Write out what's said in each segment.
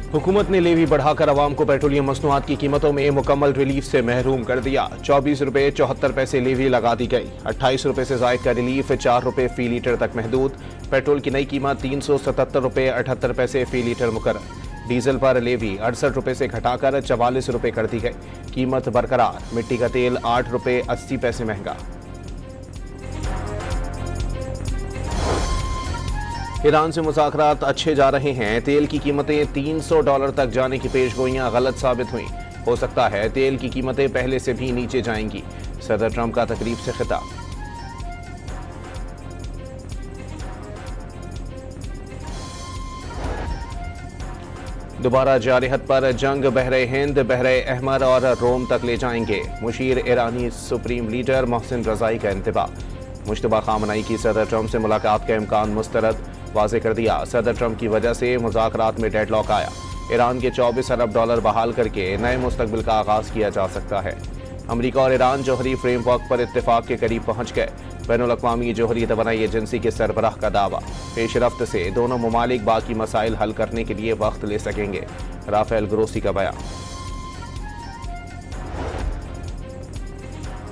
हुकूमत ने लेवी बढ़ाकर अवाम को पेट्रोलियम मसनूआत की कीमतों में मुकम्मल रिलीफ से महरूम कर दिया। 24 रुपये 74 पैसे लेवी लगा दी गई। 28 रुपये से जायद का रिलीफ 4 रुपये फी लीटर तक महदूद। पेट्रोल की नई कीमत 377 रुपये 78 पैसे फी लीटर मुकर्रर। डीजल पर लेवी 68 रुपये से घटाकर 44 रुपये कर दी गई। कीमत बरकरार। मिट्टी का तेल 8 रुपये 80 पैसे महंगा। ईरान से मुज़ाकरात अच्छे जा रहे हैं। तेल की कीमतें $300 तक जाने की पेशगोइयां गलत साबित हुई। हो सकता है तेल की कीमतें पहले से भी नीचे जाएंगी। सदर ट्रंप का तकरीब से खिताब। दोबारा जारहत पर जंग बहरे हिंद, बहरे अहमर और रोम तक ले जाएंगे। मुशीर ईरानी सुप्रीम लीडर मोहसिन रज़ाई का इंतबा। मुश्तबा खामनई की सदर ट्रंप से मुलाकात का इम्कान मुस्तरद। वाज़े कर दिया, सदर ट्रंप की वजह से मुज़ाकरात में डेडलॉक आया। ईरान के 24 अरब डॉलर बहाल करके नए मुस्तकबिल का आगाज़ किया जा सकता है। अमरीका और ईरान जौहरी फ्रेमवर्क पर इत्तेफाक के करीब पहुंच गए। बैनुल अक़वामी जौहरी तवानाई एजेंसी के सरबराह का दावा। पेशरफ्त से दोनों ममालिक बाकी मसाइल हल करने के लिए वक्त ले सकेंगे। राफेल ग्रोसी का बयान।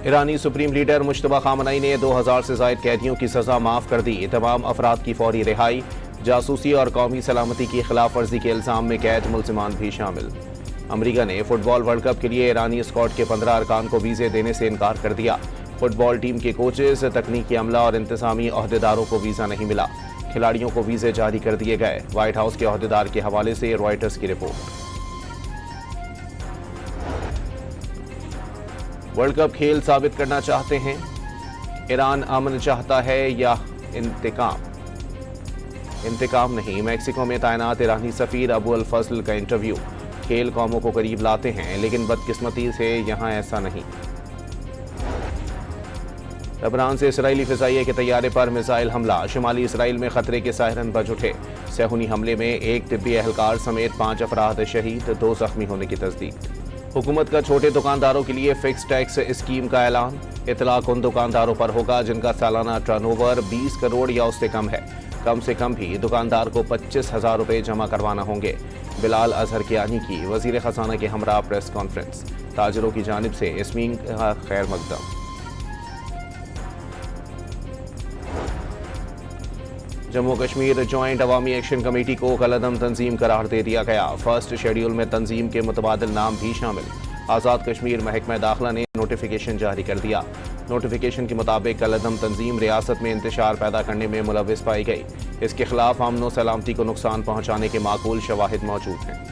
ईरानी सुप्रीम लीडर मुश्तबा खामनई ने 2000 से ज़ायद कैदियों की सज़ा माफ़ कर दी। तमाम अफराद की फौरी रिहाई। जासूसी और कौमी सलामती की खिलाफ वर्जी के इल्ज़ाम में कैद मुल्ज़िमान भी शामिल। अमरीका ने फुटबॉल वर्ल्ड कप के लिए ईरानी स्क्वाड के 15 अरकान को वीज़े देने से इनकार कर दिया। फुटबॉल टीम के कोचेस, तकनीकी अमला और इंतज़ामी अहदेदारों को वीज़ा नहीं मिला। खिलाड़ियों को वीज़े जारी कर दिए गए। व्हाइट हाउस के अहदेदार के हवाले से रॉयटर्स की रिपोर्ट। वर्ल्ड कप खेल साबित करना चाहते हैं। ईरान अमन चाहता है या इंतकाम? इंतकाम नहीं। मैक्सिको में तैनात ईरानी सफीर अबू अल फजल का इंटरव्यू। खेल कौमों को करीब लाते हैं, लेकिन बदकिस्मती से यहाँ ऐसा नहीं। लबनान से इसराइली फिजाइये के तैयारे पर मिसाइल हमला। शुमाली इसराइल में खतरे के सायरन बज उठे। सेहूनी हमले में एक तिब्बी एहलकार समेत 5 अफराद शहीद, 2 जख्मी होने की तस्दीक। हुकूमत का छोटे दुकानदारों के लिए फिक्स टैक्स स्कीम का ऐलान। इतलाक उन दुकानदारों पर होगा जिनका सालाना टर्नओवर 20 करोड़ या उससे कम है। कम से कम भी दुकानदार को 25,000 रुपये जमा करवाना होंगे। बिलाल अजहर कियानी की वजीर खजाना के हमरा प्रेस कॉन्फ्रेंस। ताजरों की जानिब से इसमीन का खैर मकदम। जम्मू कश्मीर जॉइंट अवामी एक्शन कमेटी को कलअदम तंजीम करार दे दिया गया। फर्स्ट शेड्यूल में तंजीम के मुतबादिल नाम भी शामिल। आज़ाद कश्मीर महकमा दाखिला ने नोटिफिकेशन जारी कर दिया। नोटिफिकेशन के मुताबिक कलअदम तंजीम रियासत में इंतशार पैदा करने में मुलविस पाई गई। इसके खिलाफ अमन व सलामती को नुकसान पहुंचाने के माकूल शवाहिद मौजूद हैं।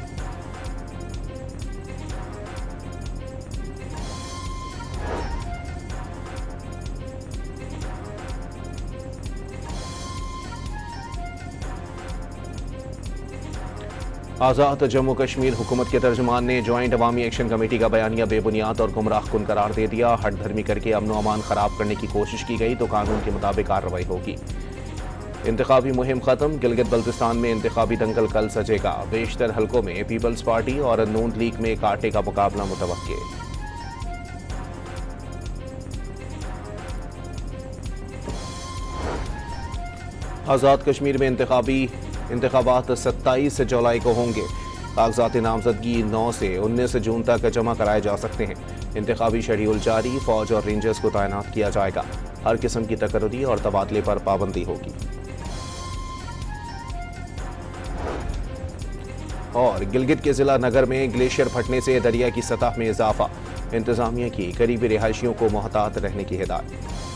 आज़ाद जम्मू कश्मीर हुकूमत के तर्जुमान ने जॉइंट अवामी एक्शन कमेटी का बयानिया बेबुनियाद और गुमराह कुन करार दे दिया। हट धर्मी करके अमन व अमान खराब करने की कोशिश की गई तो कानून के मुताबिक कार्रवाई होगी। इंतखाबी मुहिम खत्म। गिलगित बल्तिस्तान में इंतखाबी दंगल कल सजेगा। बेशतर हलकों में पीपल्स पार्टी और नून लीग में कांटे का मुकाबला मुतवक्के। आज़ाद कश्मीर में इंतखाबात 27 जुलाई को होंगे। कागजात नामजदगी 9 से 19 जून तक जमा कराए जा सकते हैं। इंतखाबी शेड्यूल जारी। फौज और रेंजर्स को तैनात किया जाएगा। हर किस्म की तकर्री और तबादले पर पाबंदी होगी। और गिलगित के जिला नगर में ग्लेशियर फटने से दरिया की सतह में इजाफा। इंतजामिया की करीबी रिहायशियों को मोहतात रहने की हिदायत।